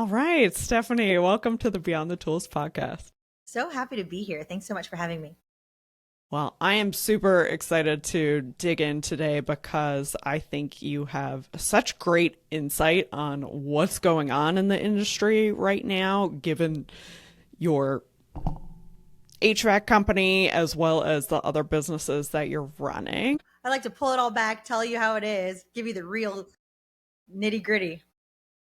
right, Stephanie, welcome to the Beyond the Tools podcast. So happy to be here. Thanks so much for having me. Well, I am super excited to dig in today because I think you have such great insight on what's going on in the industry right now, given your HVAC company as well as the other businesses that you're running. I like to pull it all back, tell you how it is, give you the real nitty gritty. It's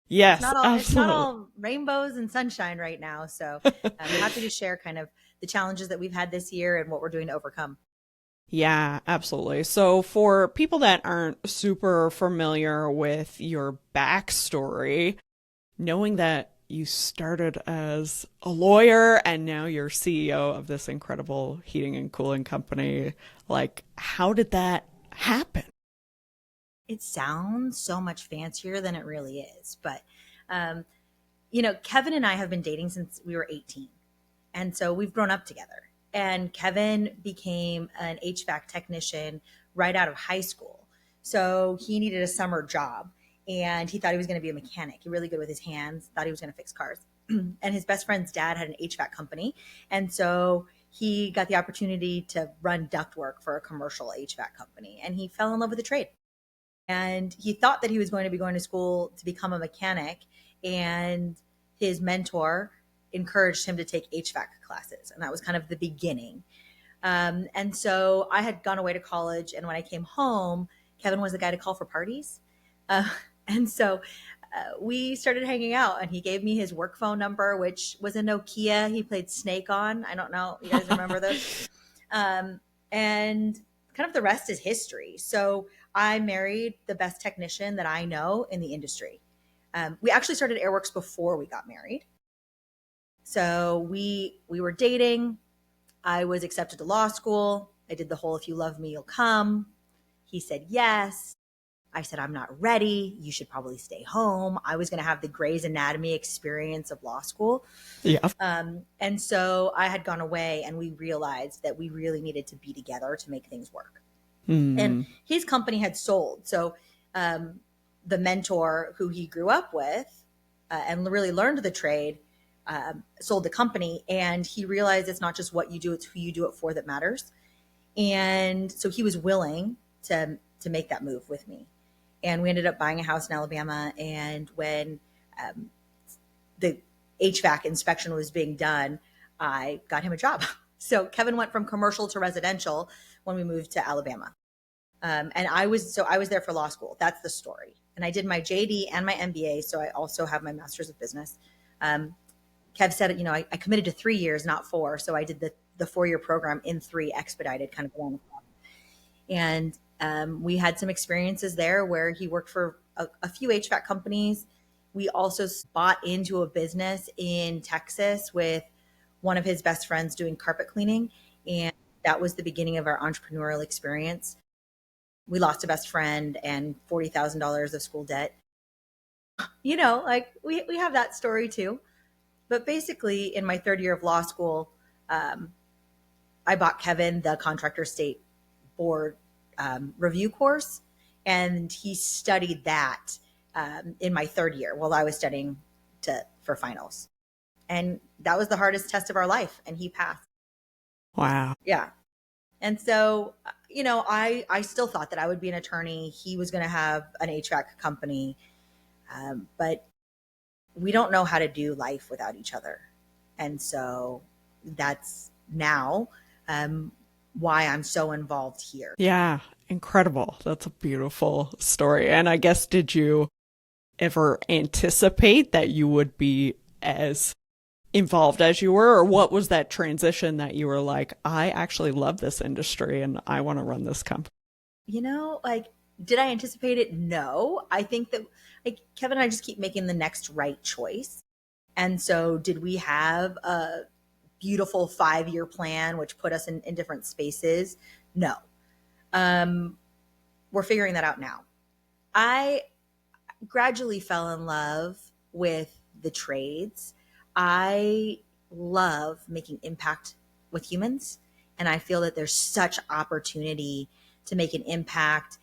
Yes, not all it's not absolutely. all rainbows and sunshine right now. So I'm happy to share kind of the challenges that we've had this year and what we're doing to overcome. Yeah, absolutely. So, for people that aren't super familiar with your backstory, knowing that you started as a lawyer and now you're CEO of this incredible heating and cooling company, like, how did that happen? It sounds so much fancier than it really is, but um, Kevin and I have been dating since we were 18. And so we've grown up together. And Kevin became an HVAC technician right out of high school. So he needed a summer job and he thought he was going to be a mechanic. He really good with his hands, thought he was going to fix cars. And his best friend's dad had an HVAC company. And so he got the opportunity to run ductwork for a commercial HVAC company. And he fell in love with the trade. And he thought that he was going to be going to school to become a mechanic. And his mentor encouraged him to take HVAC classes. And that was kind of the beginning. And so I had gone away to college. And when I came home, Kevin was the guy to call for parties. Uh, and so we started hanging out and he gave me his work phone number, which was a Nokia he played Snake on. I don't know. You guys remember those? And kind of the rest is history. So I married the best technician that I know in the industry. We actually started Airworks before we got married. So we were dating. I was accepted to law school. I did the whole "if you love me, you'll come." He said yes. I said, "I'm not ready. You should probably stay home." I was going to have the Grey's Anatomy experience of law school. Yeah. And so I had gone away and we realized that we really needed to be together to make things work. And Hmm. his company had sold. So the mentor who he grew up with and really learned the trade sold the company. And he realized it's not just what you do, it's who you do it for that matters. And so he was willing to make that move with me. And we ended up buying a house in Alabama. And when the HVAC inspection was being done, I got him a job. So Kevin went from commercial to residential when we moved to Alabama. And I was there for law school. That's the story. And I did my JD and my MBA. So I also have my master's of business. Kev said, I committed to 3 years, not four. So I did the 4-year program in three, expedited kind of around the clock. And we had some experiences there where he worked for a few HVAC companies. We also bought into a business in Texas with one of his best friends doing carpet cleaning. And that was the beginning of our entrepreneurial experience. We lost a best friend and $40,000 of school debt. Like we have that story too. But basically, in my third year of law school, um, I bought Kevin the contractor state board review course, and he studied that in my third year while I was studying for finals. And that was the hardest test of our life, and he passed. Wow. Yeah. And so, I still thought that I would be an attorney. He was going to have an HVAC company, but we don't know how to do life without each other. And so that's now why I'm so involved here. Yeah, incredible. That's a beautiful story. And I guess, did you ever anticipate that you would be as involved as you were, or what was that transition that you were like, I actually love this industry and I want to run this company? Like, did I anticipate it? No. I think that like Kevin and I just keep making the next right choice. And so did we have a beautiful 5-year plan, which put us in different spaces? No. Um, we're figuring that out now. I gradually fell in love with the trades. I love making impact with humans. And I feel that there's such opportunity to make an impact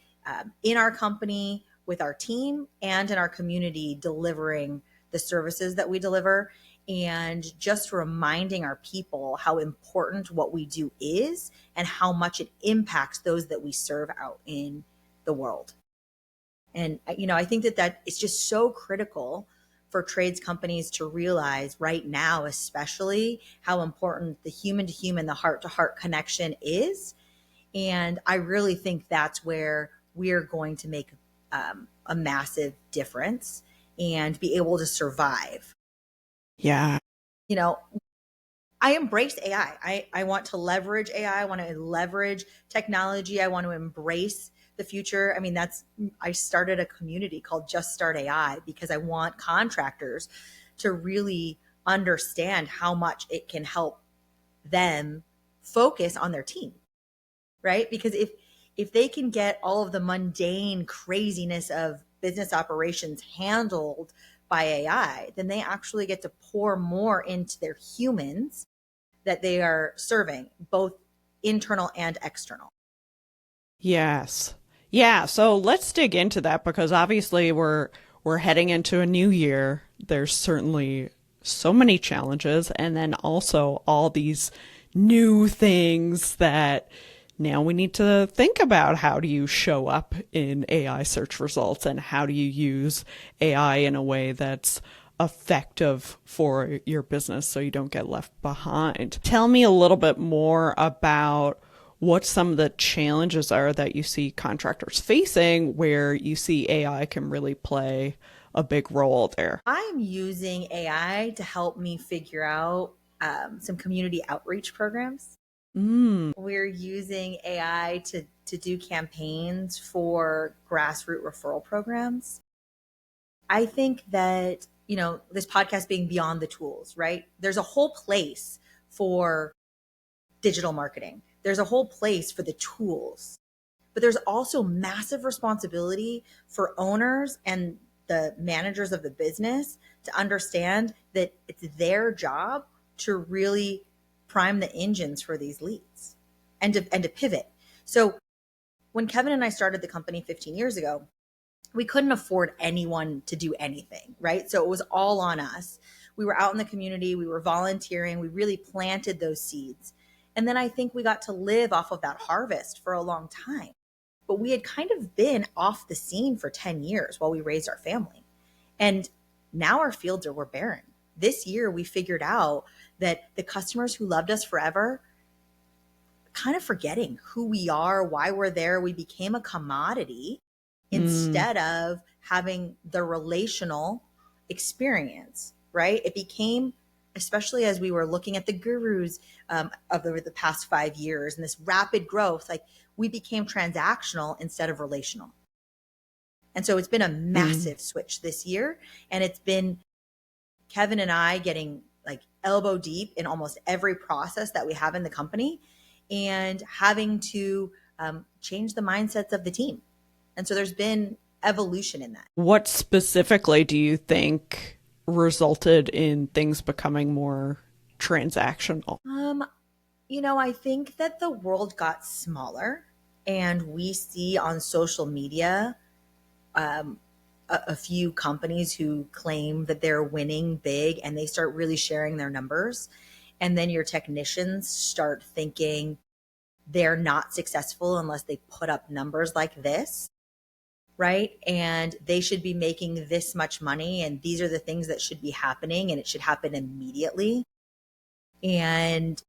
in our company, with our team, and in our community, delivering the services that we deliver, and just reminding our people how important what we do is and how much it impacts those that we serve out in the world. And, I think that is just so critical for trades companies to realize right now, especially how important the human to human, the heart to heart connection is. And I really think that's where we're going to make a massive difference and be able to survive. Yeah. You know, I embrace AI. I want to leverage AI. I want to leverage technology. I want to embrace the future. I mean, I started a community called Just Start AI because I want contractors to really understand how much it can help them focus on their team, right? Because if they can get all of the mundane craziness of business operations handled by AI, then they actually get to pour more into their humans that they are serving, both internal and external. Yes. Yeah, so let's dig into that because obviously we're heading into a new year. There's certainly so many challenges and then also all these new things that now we need to think about. How do you show up in AI search results and how do you use AI in a way that's effective for your business so you don't get left behind? Tell me a little bit more about what some of the challenges are that you see contractors facing where you see AI can really play a big role there. I'm using AI to help me figure out some community outreach programs. We're using AI to do campaigns for grassroots referral programs. I think that, this podcast being beyond the tools, right? There's a whole place for digital marketing. There's a whole place for the tools, but there's also massive responsibility for owners and the managers of the business to understand that it's their job to really prime the engines for these leads and to pivot. So when Kevin and I started the company 15 years ago, we couldn't afford anyone to do anything, right? So it was all on us. We were out in the community, we were volunteering, we really planted those seeds. And then I think we got to live off of that harvest for a long time. But we had kind of been off the scene for 10 years while we raised our family. And now our fields were barren. This year, we figured out that the customers who loved us forever, kind of forgetting who we are, why we're there, we became a commodity instead of having the relational experience, right? It became, especially as we were looking at the gurus of the past 5 years and this rapid growth, like we became transactional instead of relational. And so it's been a massive switch this year. And it's been Kevin and I getting like elbow deep in almost every process that we have in the company and having to change the mindsets of the team. And so there's been evolution in that. What specifically do you think resulted in things becoming more transactional? I think that the world got smaller and we see on social media a few companies who claim that they're winning big and they start really sharing their numbers. And then your technicians start thinking they're not successful unless they put up numbers like this, right? And they should be making this much money. And these are the things that should be happening and it should happen immediately. And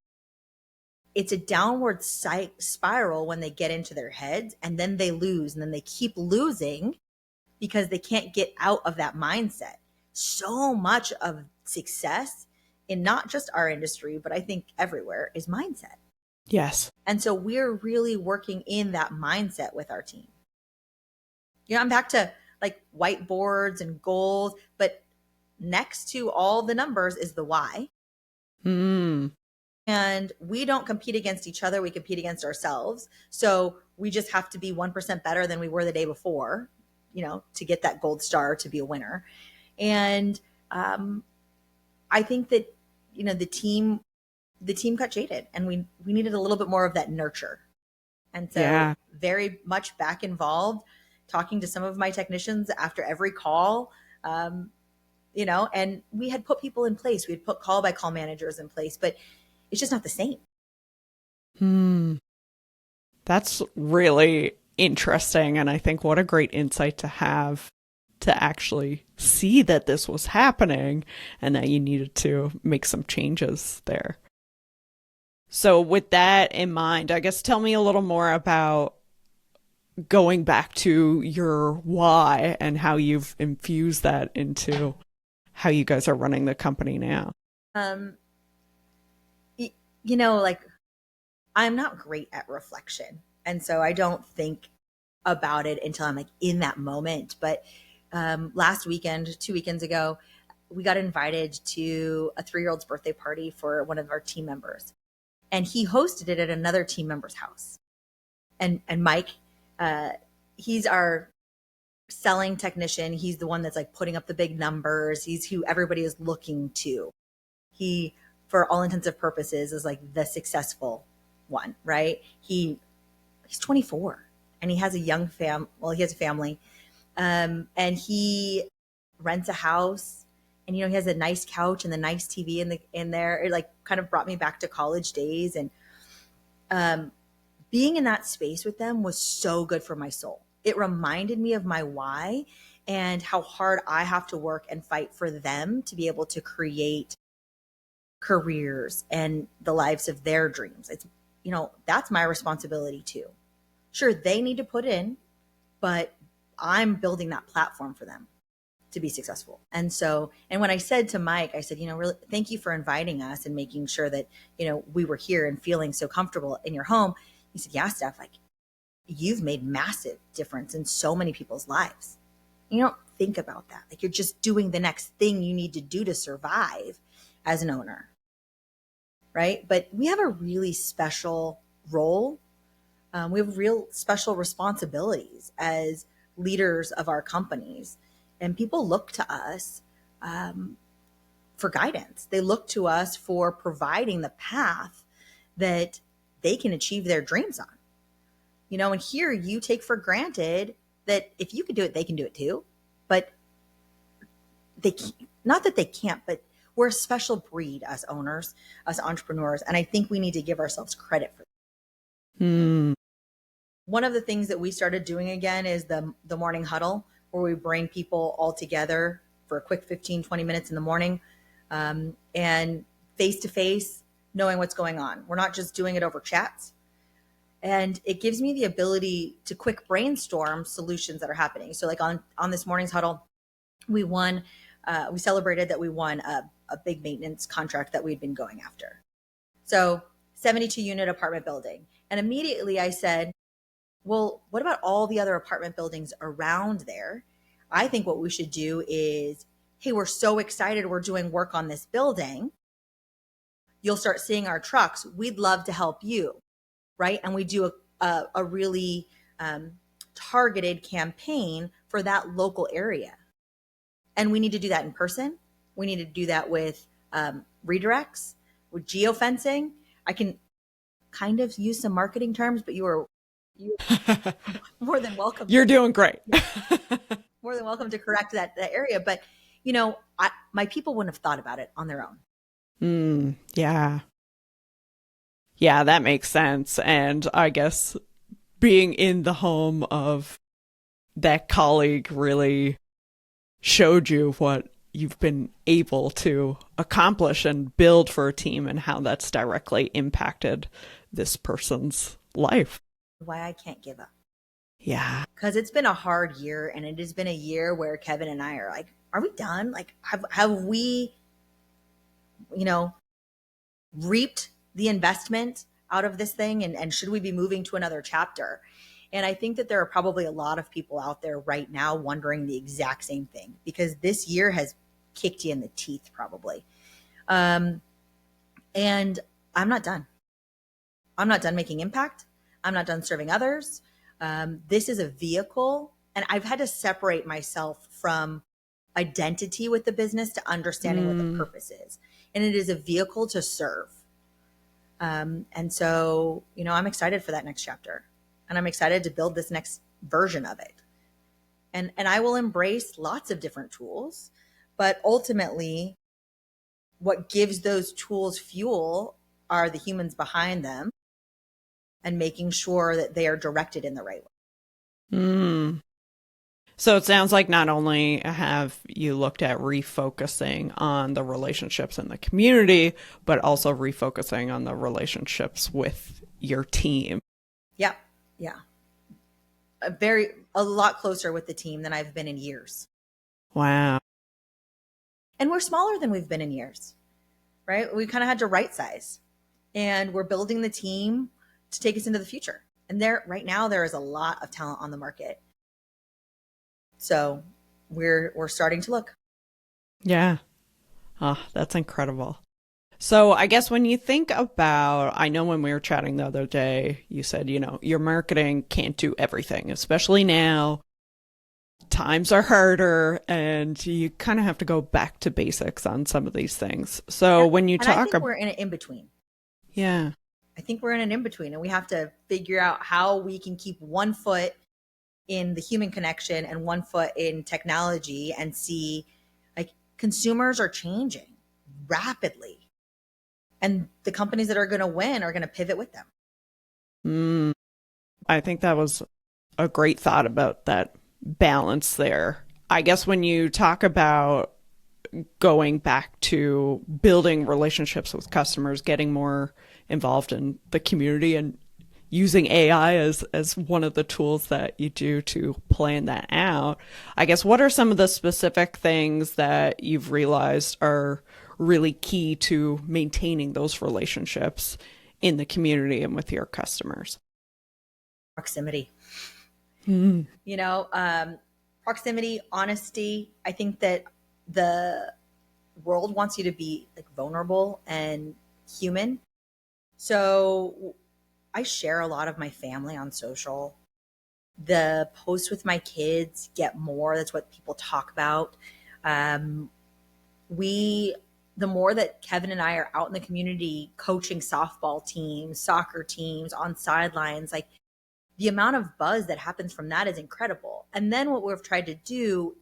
it's a downward spiral when they get into their heads and then they lose and then they keep losing because they can't get out of that mindset. So much of success in not just our industry, but I think everywhere is mindset. Yes. And so we're really working in that mindset with our team. I'm back to like whiteboards and goals, but next to all the numbers is the why. And we don't compete against each other. We compete against ourselves. So we just have to be 1% better than we were the day before, to get that gold star to be a winner. And I think that, the team got jaded and we needed a little bit more of that nurture. And so very much back involved, talking to some of my technicians after every call, and we had put people in place. We had put call by call managers in place, but it's just not the same. Hmm. That's really interesting. And I think what a great insight to have to actually see that this was happening and that you needed to make some changes there. So, with that in mind, I guess tell me a little more about going back to your why and how you've infused that into how you guys are running the company now. Um, like I'm not great at reflection. And so I don't think about it until I'm like in that moment. But last weekend, 2 weekends ago, we got invited to a 3-year-old's birthday party for one of our team members. And he hosted it at another team member's house. And Mike, he's our selling technician. He's the one that's like putting up the big numbers. He's who everybody is looking to. He, for all intents and purposes, is like the successful one, right? He's 24 and he has a young he has a family. And he rents a house, and he has a nice couch and the nice TV in there. It like kind of brought me back to college days, and being in that space with them was so good for my soul. It reminded me of my why and how hard I have to work and fight for them to be able to create careers and the lives of their dreams. It's, that's my responsibility too. Sure, they need to put in, but I'm building that platform for them to be successful. And when I said to Mike, I said, really, thank you for inviting us and making sure that, we were here and feeling so comfortable in your home. He said, yeah, Steph, like you've made massive difference in so many people's lives. You don't think about that. Like you're just doing the next thing you need to do to survive as an owner. Right. But we have a really special role. We have real special responsibilities as leaders of our companies, and people look to us for guidance. They look to us for providing the path that they can achieve their dreams on. And here you take for granted that if you can do it, they can do it too. But not that they can't, but we're a special breed as owners, as entrepreneurs. And I think we need to give ourselves credit for that. One of the things that we started doing again is the morning huddle, where we bring people all together for a quick 15, 20 minutes in the morning, and face to face, knowing what's going on. We're not just doing it over chats. And it gives me the ability to quick brainstorm solutions that are happening. So like on this morning's huddle, we celebrated that we won a big maintenance contract that we'd been going after. So 72 unit apartment building. And immediately I said, well, what about all the other apartment buildings around there? I think what we should do is, hey, we're so excited we're doing work on this building. You'll start seeing our trucks. We'd love to help you, right? And we do a really targeted campaign for that local area. And we need to do that in person. We need to do that with redirects, with geofencing. I can kind of use some marketing terms, but you're more than welcome. You're doing great. More than welcome to correct that area. But, my people wouldn't have thought about it on their own. Yeah. Yeah, that makes sense. And I guess being in the home of that colleague really showed you what you've been able to accomplish and build for a team and how that's directly impacted this person's life. Why I can't give up. Yeah. Because it's been a hard year, and it has been a year where Kevin and I are like, are we done? Like, have we, reaped the investment out of this thing? And should we be moving to another chapter? And I think that there are probably a lot of people out there right now wondering the exact same thing, because this year has kicked you in the teeth probably. And I'm not done. I'm not done making impact. I'm not done serving others. This is a vehicle, and I've had to separate myself from identity with the business to understanding what the purpose is. And it is a vehicle to serve. And so, I'm excited for that next chapter, and I'm excited to build this next version of it. And I will embrace lots of different tools. But ultimately, what gives those tools fuel are the humans behind them and making sure that they are directed in the right way. Mm. So it sounds like not only have you looked at refocusing on the relationships in the community, but also refocusing on the relationships with your team. Yeah. Yeah. A lot closer with the team than I've been in years. Wow. And we're smaller than we've been in years, right? We kind of had to right size, and we're building the team to take us into the future. And right now there is a lot of talent on the market. So we're starting to look. Yeah. Oh, that's incredible. So I guess when you think about, I know when we were chatting the other day, you said, your marketing can't do everything, especially now. Times are harder and you kind of have to go back to basics on some of these things. So when you And I talk think about, we're in an in-between. yeah, I think we're in an in-between, and we have to figure out how we can keep one foot in the human connection and one foot in technology, and see, like, consumers are changing rapidly, and the companies that are going to win are going to pivot with them. mm, I think that was a great thought about that balance there. I guess when you talk about going back to building relationships with customers, getting more involved in the community and using AI as one of the tools that you do to plan that out. I guess what are some of the specific things that you've realized are really key to maintaining those relationships in the community and with your customers? Proximity. Mm. Proximity, honesty. I think that the world wants you to be, like, vulnerable and human. So I share a lot of my family on social. The posts with my kids get more. That's what people talk about. Um, we, the more that Kevin and I are out in the community coaching softball teams, soccer teams, on sidelines, like, the amount of buzz that happens from that is incredible. And then what we've tried to do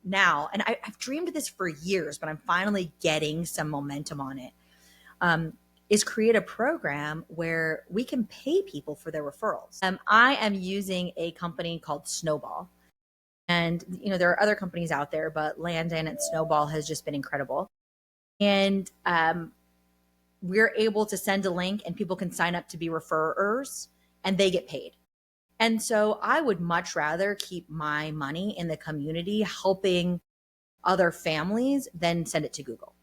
now, and I've dreamed of this for years, but I'm finally getting some momentum on it, is create a program where we can pay people for their referrals. I am using a company called Snowball. And, there are other companies out there, but Landon and Snowball has just been incredible. And we're able to send a link and people can sign up to be referrers and they get paid. And so I would much rather keep my money in the community helping other families than send it to Google.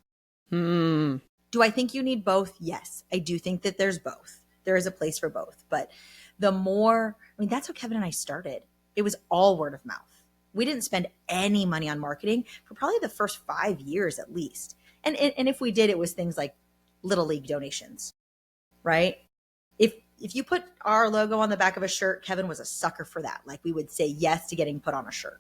Mm. Do I think you need both? Yes, I do think that there's both. There is a place for both. But that's how Kevin and I started. It was all word of mouth. We didn't spend any money on marketing for probably the first 5 years at least. And if we did, it was things like Little League donations, right? If you put our logo on the back of a shirt, Kevin was a sucker for that. Like, we would say yes to getting put on a shirt.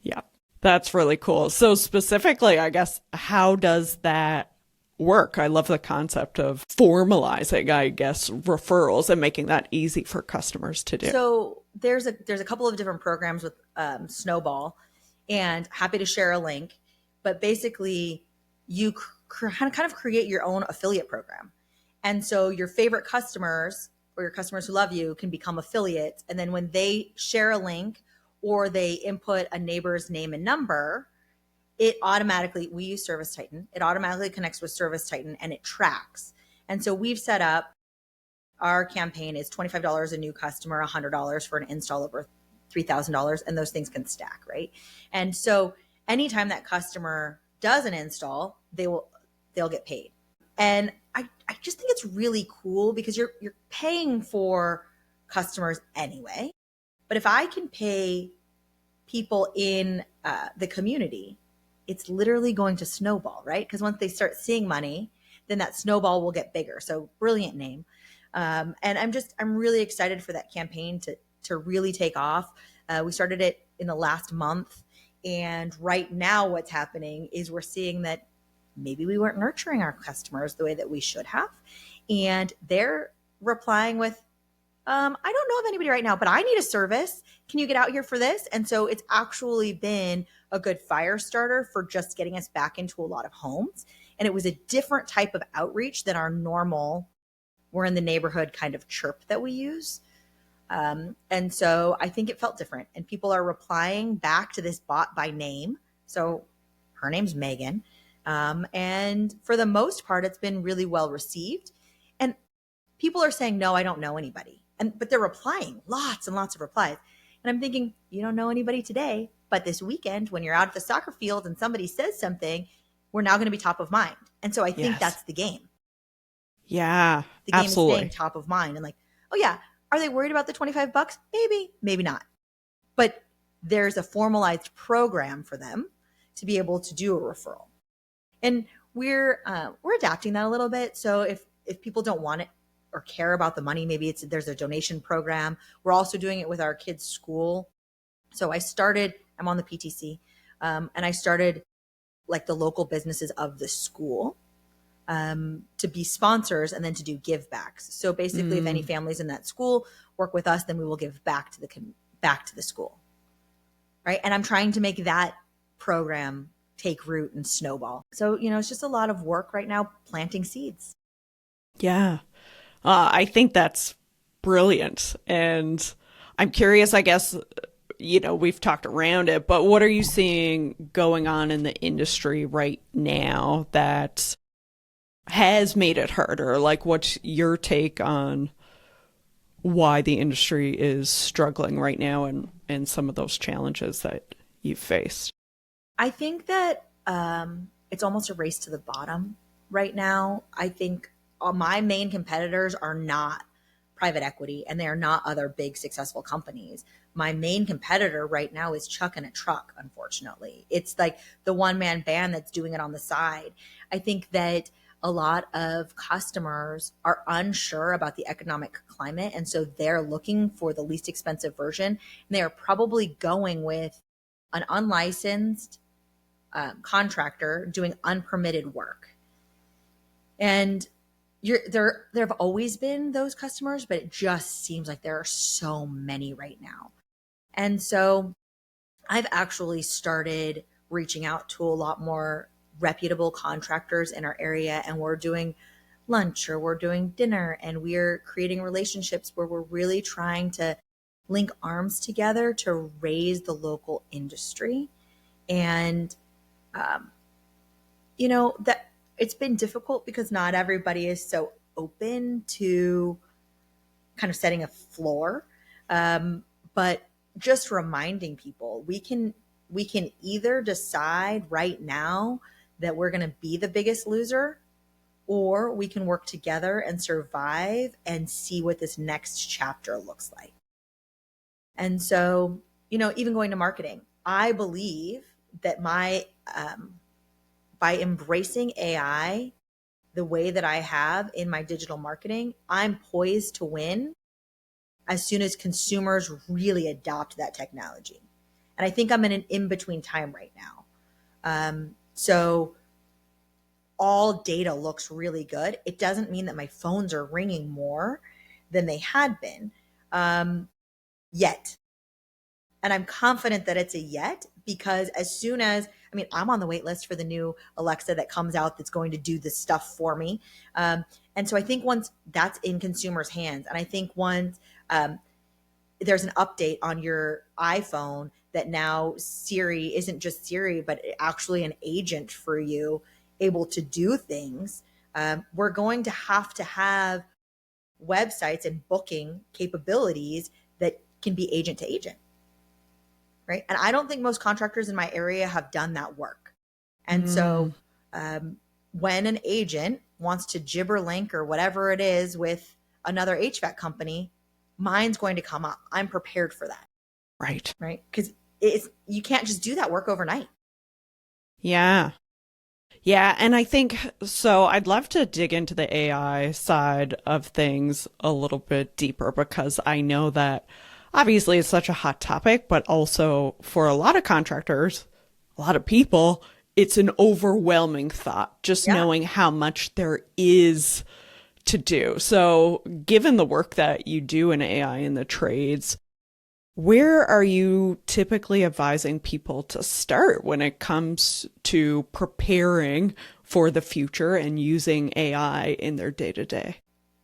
Yeah, that's really cool. So specifically, I guess, how does that work? I love the concept of formalizing, I guess, referrals and making that easy for customers to do. So there's a couple of different programs with Snowball, and happy to share a link. But basically, you kind of create your own affiliate program. And so your favorite customers, or your customers who love you, can become affiliates. And then when they share a link or they input a neighbor's name and number, we use Service Titan. It automatically connects with Service Titan and it tracks. And so we've set up, our campaign is $25 a new customer, $100 for an install over $3,000, and those things can stack, right? And so anytime that customer does an install, they'll get paid. And I just think it's really cool because you're paying for customers anyway. But if I can pay people in the community, it's literally going to snowball, right? Because once they start seeing money, then that snowball will get bigger. So brilliant name. And I'm really excited for that campaign to really take off. We started it in the last month. And right now what's happening is we're seeing that maybe we weren't nurturing our customers the way that we should have. And they're replying with I don't know of anybody right now, but I need a service. Can you get out here for this? And so it's actually been a good fire starter for just getting us back into a lot of homes. And it was a different type of outreach than our normal, we're in the neighborhood kind of chirp that we use. And so I think it felt different. And people are replying back to this bot by name. So her name's Megan. And for the most part, it's been really well received. And people are saying, no, I don't know anybody. But they're replying, lots and lots of replies. And I'm thinking, you don't know anybody today, but this weekend when you're out at the soccer field and somebody says something, we're now going to be top of mind. And so I think that's the game. Yeah, the game absolutely. is staying top of mind. And like, oh yeah, are they worried about the $25? Maybe, maybe not. But there's a formalized program for them to be able to do a referral. And we're adapting that a little bit. So if people don't want it or care about the money, maybe there's a donation program. We're also doing it with our kids' school. So I'm on the PTC, and I started like the local businesses of the school to be sponsors and then to do give backs. So basically, if any families in that school work with us, then we will give back to the school, right? And I'm trying to make that program take root and snowball. So it's just a lot of work right now, planting seeds. Yeah. I think that's brilliant. And I'm curious, I guess, we've talked around it, but what are you seeing going on in the industry right now that has made it harder? Like, what's your take on why the industry is struggling right now and some of those challenges that you've faced? I think that it's almost a race to the bottom right now. I think my main competitors are not private equity and they are not other big successful companies. My main competitor right now is Chuck in a truck, unfortunately. It's like the one-man band that's doing it on the side. I think that a lot of customers are unsure about the economic climate, and so they're looking for the least expensive version. And they are probably going with an unlicensed contractor doing unpermitted work. And there have always been those customers, but it just seems like there are so many right now. And so I've actually started reaching out to a lot more reputable contractors in our area, and we're doing lunch or we're doing dinner, and we're creating relationships where we're really trying to link arms together to raise the local industry. And that it's been difficult because not everybody is so open to kind of setting a floor. But just reminding people, we can either decide right now that we're going to be the biggest loser, or we can work together and survive and see what this next chapter looks like. And so, even going to marketing, I believe that by embracing AI the way that I have in my digital marketing, I'm poised to win as soon as consumers really adopt that technology. And I think I'm in an in-between time right now. So all data looks really good. It doesn't mean that my phones are ringing more than they had been yet. And I'm confident that it's a yet, because as soon as, I'm on the wait list for the new Alexa that comes out that's going to do this stuff for me. And so I think once that's in consumers' hands, and I think once there's an update on your iPhone that now Siri isn't just Siri, but actually an agent for you, able to do things, we're going to have websites and booking capabilities that can be agent to agent. Right. And I don't think most contractors in my area have done that work. And so when an agent wants to gibber link or whatever it is with another HVAC company, mine's going to come up. I'm prepared for that. Right. Right. Because you can't just do that work overnight. Yeah. Yeah. And I think so. I'd love to dig into the AI side of things a little bit deeper, because I know that obviously it's such a hot topic, but also for a lot of contractors, a lot of people, it's an overwhelming thought, just knowing how much there is to do. So, given the work that you do in AI in the trades, where are you typically advising people to start when it comes to preparing for the future and using AI in their day to day?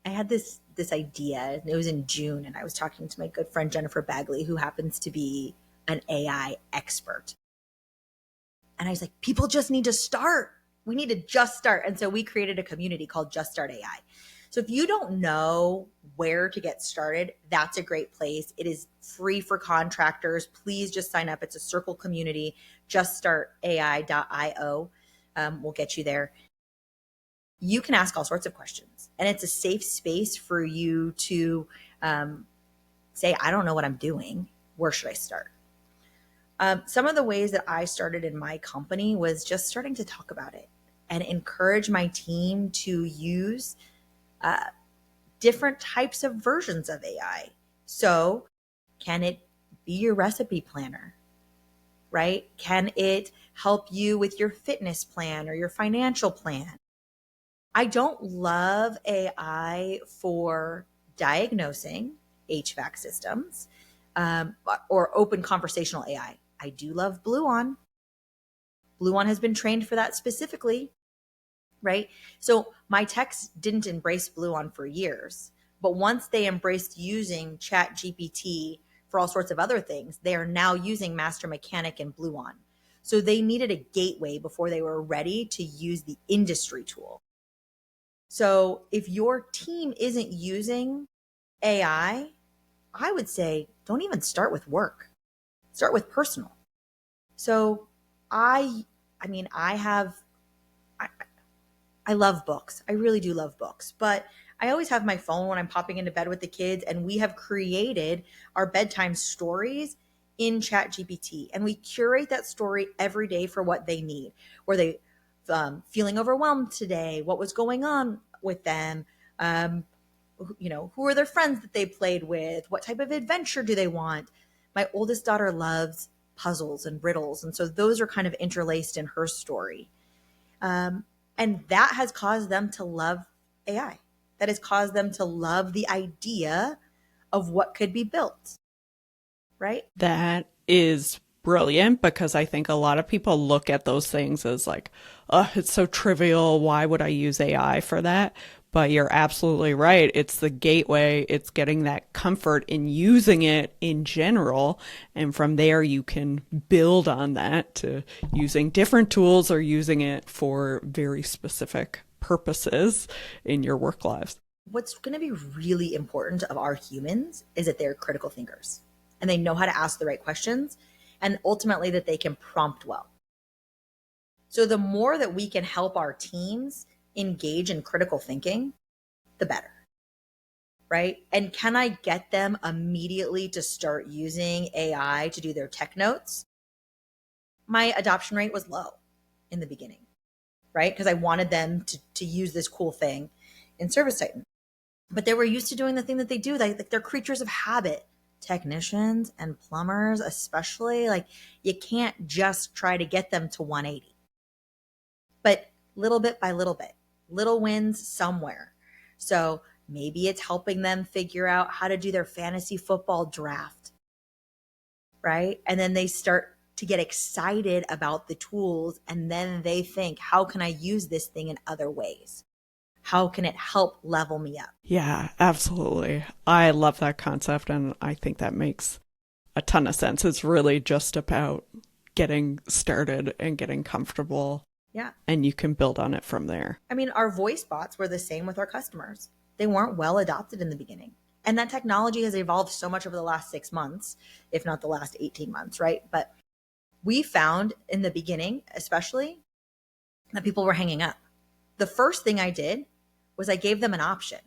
I had this idea, and it was in June, and I was talking to my good friend Jennifer Bagley, who happens to be an AI expert. And I was like, people just need to start. We need to just start. And so we created a community called Just Start AI. So if you don't know where to get started, that's a great place. It is free for contractors. Please just sign up. It's a circle community, juststartai.io. We'll get you there. You can ask all sorts of questions, and it's a safe space for you to say, I don't know what I'm doing. Where should I start? Some of the ways that I started in my company was just starting to talk about it and encourage my team to use different types of versions of AI. So, can it be your recipe planner, right? Can it help you with your fitness plan or your financial plan? I don't love AI for diagnosing HVAC systems or open conversational AI. I do love Blue On has been trained for that specifically, right? So my techs didn't embrace Blue On for years, but once they embraced using Chat GPT for all sorts of other things, they are now using Master Mechanic and Blue On. So they needed a gateway before they were ready to use the industry tool. So if your team isn't using AI, I would say don't even start with work. Start with personal. So I mean, I love books. I really do love books, but I always have my phone when I'm popping into bed with the kids, and we have created our bedtime stories in Chat GPT, and we curate that story every day for what they need. Were they feeling overwhelmed today? What was going on with them? Who are their friends that they played with? What type of adventure do they want? My oldest daughter loves puzzles and riddles, and so those are kind of interlaced in her story. And that has caused them to love AI. That has caused them to love the idea of what could be built, right? That is brilliant because I think a lot of people look at those things as like, oh, it's so trivial. Why would I use AI for that? But you're absolutely right. It's the gateway. It's getting that comfort in using it in general. And from there, you can build on that to using different tools or using it for very specific purposes in your work lives. What's going to be really important of our humans is that they're critical thinkers and they know how to ask the right questions, and ultimately that they can prompt well. So the more that we can help our teams engage in critical thinking, the better, right? And can I get them immediately to start using AI to do their tech notes? My adoption rate was low in the beginning, right? Because I wanted them to use this cool thing in ServiceTitan. But they were used to doing the thing that they do. Like they're creatures of habit. Technicians and plumbers, especially, like you can't just try to get them to 180. But little bit by little bit, little wins somewhere. So maybe it's helping them figure out how to do their fantasy football draft, right? And then they start to get excited about the tools, and then they think, how can I use this thing in other ways? How can it help level me up? Yeah, absolutely. I love that concept, and I think that makes a ton of sense. It's really just about getting started and getting comfortable. Yeah. And you can build on it from there. I mean, our voice bots were the same with our customers. They weren't well adopted in the beginning. And that technology has evolved so much over the last 6 months, if not the last 18 months, right? But we found in the beginning, especially, that people were hanging up. The first thing I did was I gave them an option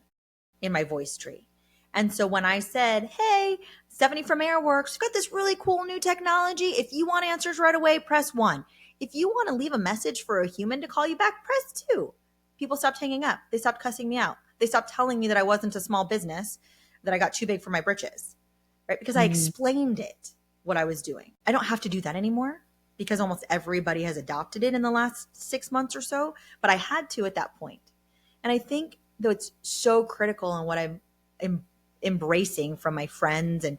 in my voice tree. And so when I said, hey, Stephanie from Airworks, we've got this really cool new technology. If you want answers right away, press 1. If you want to leave a message for a human to call you back, press 2. People stopped hanging up. They stopped cussing me out. They stopped telling me that I wasn't a small business, that I got too big for my britches, right? Because I explained it, what I was doing. I don't have to do that anymore because almost everybody has adopted it in the last 6 months or so, but I had to at that point. And I think though it's so critical and what I'm embracing from my friends and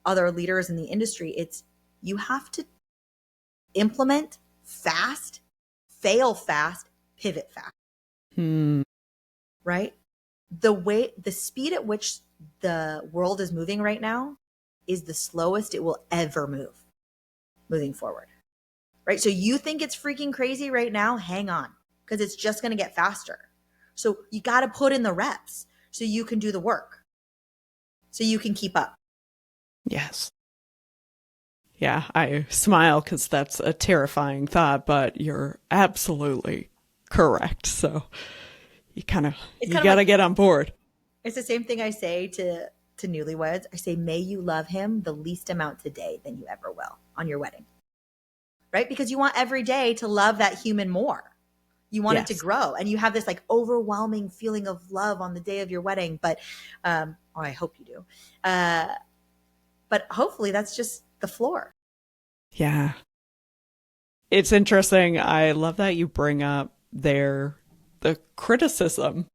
other leaders in the industry, it's you have to implement fast, fail fast, pivot fast. Right? The speed at which the world is moving right now is the slowest it will ever move moving forward. Right? So you think it's freaking crazy right now? Hang on, because it's just going to get faster. So you got to put in the reps so you can do the work, so you can keep up. Yes. Yeah, I smile because that's a terrifying thought, but you're absolutely correct. So you got to get on board. It's the same thing I say to newlyweds. I say, may you love him the least amount today than you ever will on your wedding. Right? Because you want every day to love that human more. You want it to grow, and you have this like overwhelming feeling of love on the day of your wedding. But, or I hope you do. But hopefully that's just the floor. Yeah. It's interesting. I love that you bring up the criticism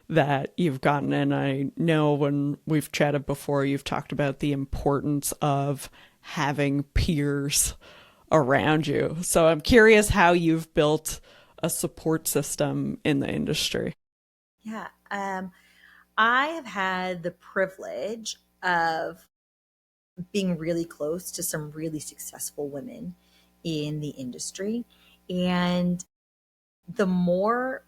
that you've gotten. And I know when we've chatted before, you've talked about the importance of having peers around you. So I'm curious how you've built a support system in the industry. Yeah. I have had the privilege of being really close to some really successful women in the industry. And the more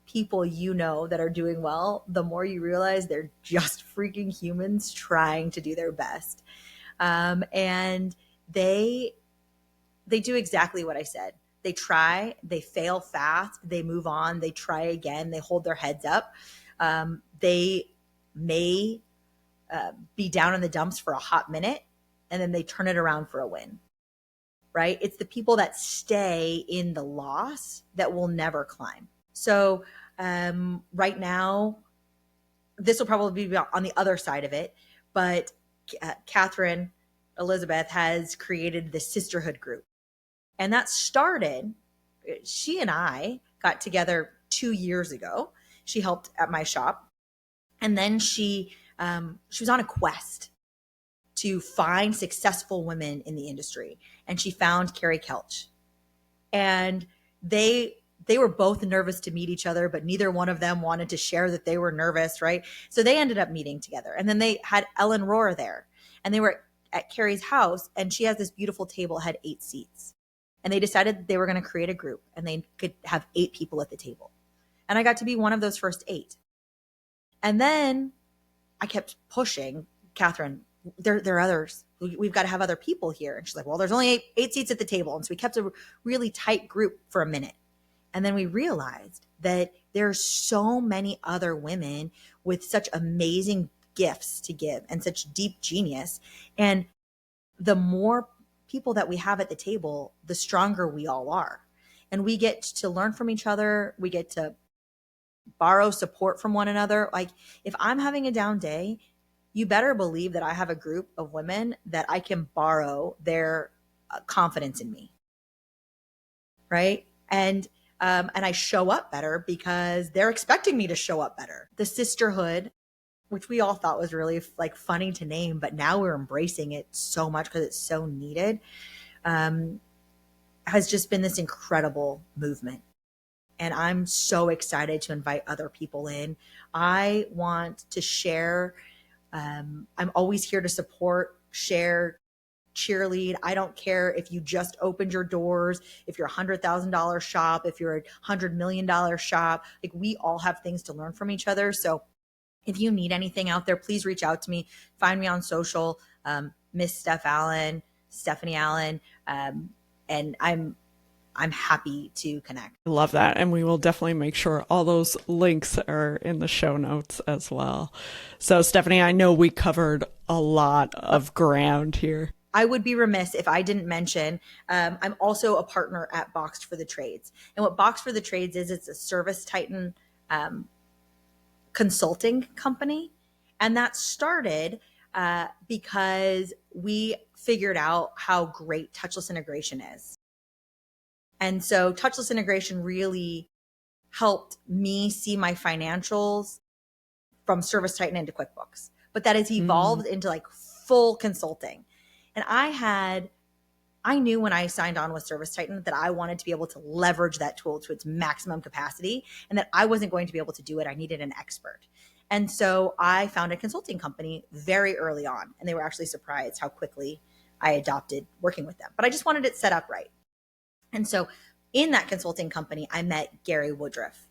people you know that are doing well, the more you realize they're just freaking humans trying to do their best. And they do exactly what I said. They try, they fail fast, they move on, they try again, they hold their heads up. They may be down in the dumps for a hot minute, and then they turn it around for a win, right? It's the people that stay in the loss that will never climb. So right now, this will probably be on the other side of it, but Catherine Elizabeth has created this sisterhood group. And that started, she and I got together 2 years ago. She helped at my shop. And then she was on a quest to find successful women in the industry. And she found Carrie Kelch. And they were both nervous to meet each other, but neither one of them wanted to share that they were nervous, right? So they ended up meeting together. And then they had Ellen Rohr there. And they were at Carrie's house, and she has this beautiful table, had 8 seats. And they decided they were going to create a group, and they could have 8 people at the table. And I got to be one of those first 8. And then I kept pushing, Catherine, there are others. We've got to have other people here. And she's like, well, there's only 8 seats at the table. And so we kept a really tight group for a minute. And then we realized that there's so many other women with such amazing gifts to give and such deep genius. And the more people that we have at the table, the stronger we all are. And we get to learn from each other. We get to borrow support from one another. Like if I'm having a down day, you better believe that I have a group of women that I can borrow their confidence in me. Right. And I show up better because they're expecting me to show up better. The sisterhood, which we all thought was really like funny to name, but now we're embracing it so much because it's so needed, has just been this incredible movement. And I'm so excited to invite other people in. I want to share. I'm always here to support, share, cheerlead. I don't care if you just opened your doors, if you're a $100,000 shop, if you're a $100 million shop. Like we all have things to learn from each other. So if you need anything out there, please reach out to me. Find me on social, Miss Stephanie Allen, and I'm happy to connect. I love that. And we will definitely make sure all those links are in the show notes as well. So Stephanie, I know we covered a lot of ground here. I would be remiss if I didn't mention, I'm also a partner at Boxed for the Trades. And what Boxed for the Trades is, it's a Service Titan consulting company. And that started because we figured out how great touchless integration is. And so touchless integration really helped me see my financials from Service Titan into QuickBooks, but that has evolved into like full consulting. And I knew when I signed on with Service Titan that I wanted to be able to leverage that tool to its maximum capacity, and that I wasn't going to be able to do it. I needed an expert. And so I found a consulting company very early on, and they were actually surprised how quickly I adopted working with them. But I just wanted it set up right. And so in that consulting company, I met Gary Woodruff.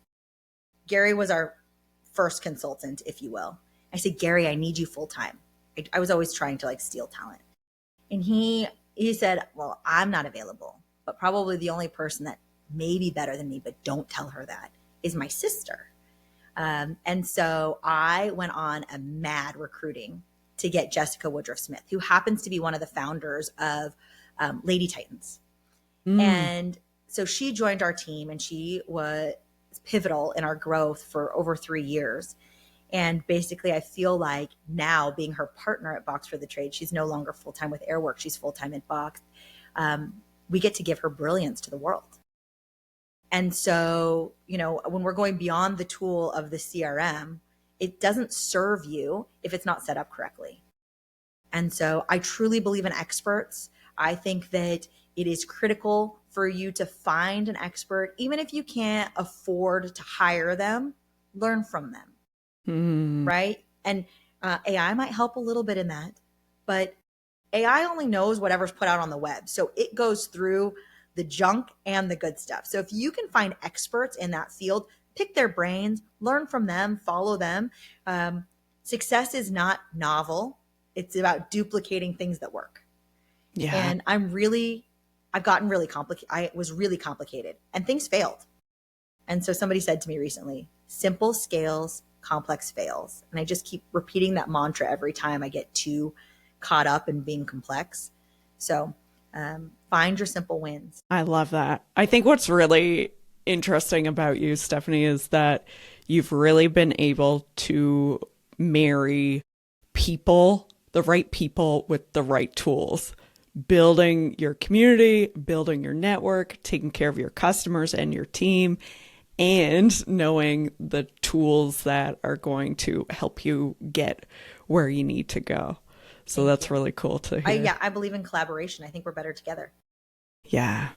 Gary was our first consultant, if you will. I said, Gary, I need you full time. I was always trying to like steal talent. And he said, well, I'm not available, but probably the only person that may be better than me, but don't tell her that, is my sister. And so I went on a mad recruiting to get Jessica Woodruff Smith, who happens to be one of the founders of Lady Titans. And so she joined our team, and she was pivotal in our growth for over 3 years. And basically, I feel like now, being her partner at Box for the Trade, she's no longer full-time with Airwork. She's full-time at Box. We get to give her brilliance to the world. And so, you know, when we're going beyond the tool of the CRM, it doesn't serve you if it's not set up correctly. And so I truly believe in experts. I think that it is critical for you to find an expert, even if you can't afford to hire them, learn from them, right? And AI might help a little bit in that, but AI only knows whatever's put out on the web. So it goes through the junk and the good stuff. So if you can find experts in that field, pick their brains, learn from them, follow them. Success is not novel. It's about duplicating things that work. Yeah. And I've gotten really complicated. I was really complicated and things failed. And so somebody said to me recently, simple scales, complex fails. And I just keep repeating that mantra every time I get too caught up in being complex. So find your simple wins. I love that. I think what's really interesting about you, Stephanie, is that you've really been able to marry people, the right people, with the right tools. Building your community, building your network, taking care of your customers and your team, and knowing the tools that are going to help you get where you need to go. So that's really cool to hear. I believe in collaboration. I think we're better together. Yeah.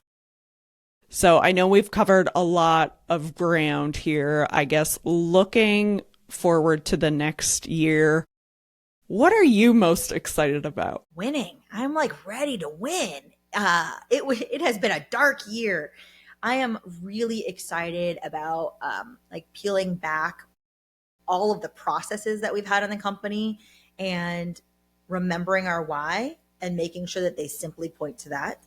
So I know we've covered a lot of ground here. I guess looking forward to the next year, what are you most excited about? Winning. I'm like ready to win. It has been a dark year. I am really excited about like peeling back all of the processes that we've had in the company and remembering our why and making sure that they simply point to that,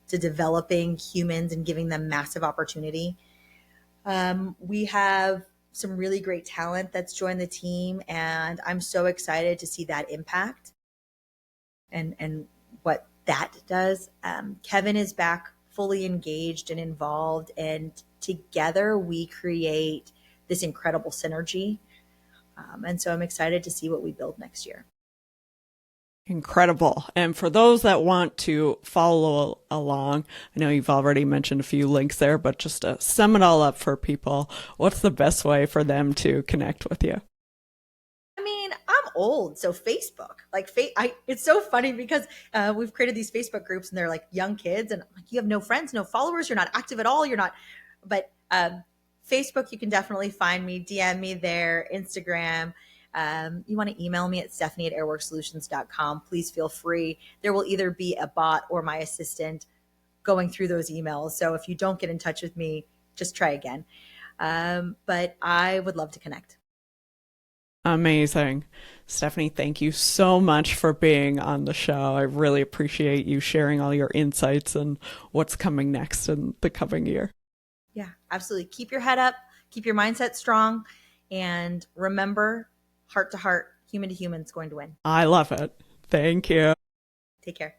to developing humans and giving them massive opportunity. We have some really great talent that's joined the team, and I'm so excited to see that impact and what that does. Kevin is back fully engaged and involved, and together we create this incredible synergy. And so I'm excited to see what we build next year. Incredible. And for those that want to follow along, I know you've already mentioned a few links there, but just to sum it all up for people, what's the best way for them to connect with you? I mean, I'm old, so Facebook, like it's so funny because we've created these Facebook groups and they're like young kids, and I'm like, you have no friends, no followers, you're not active at all, you're not. But Facebook, you can definitely find me, DM me there, Instagram. You want to email me at stephanie@airworksolutions.com. Please feel free. There will either be a bot or my assistant going through those emails. So if you don't get in touch with me, just try again. But I would love to connect. Amazing. Stephanie, thank you so much for being on the show. I really appreciate you sharing all your insights and what's coming next in the coming year. Yeah, absolutely. Keep your head up, keep your mindset strong, and remember, heart to heart, human to human is going to win. I love it. Thank you. Take care.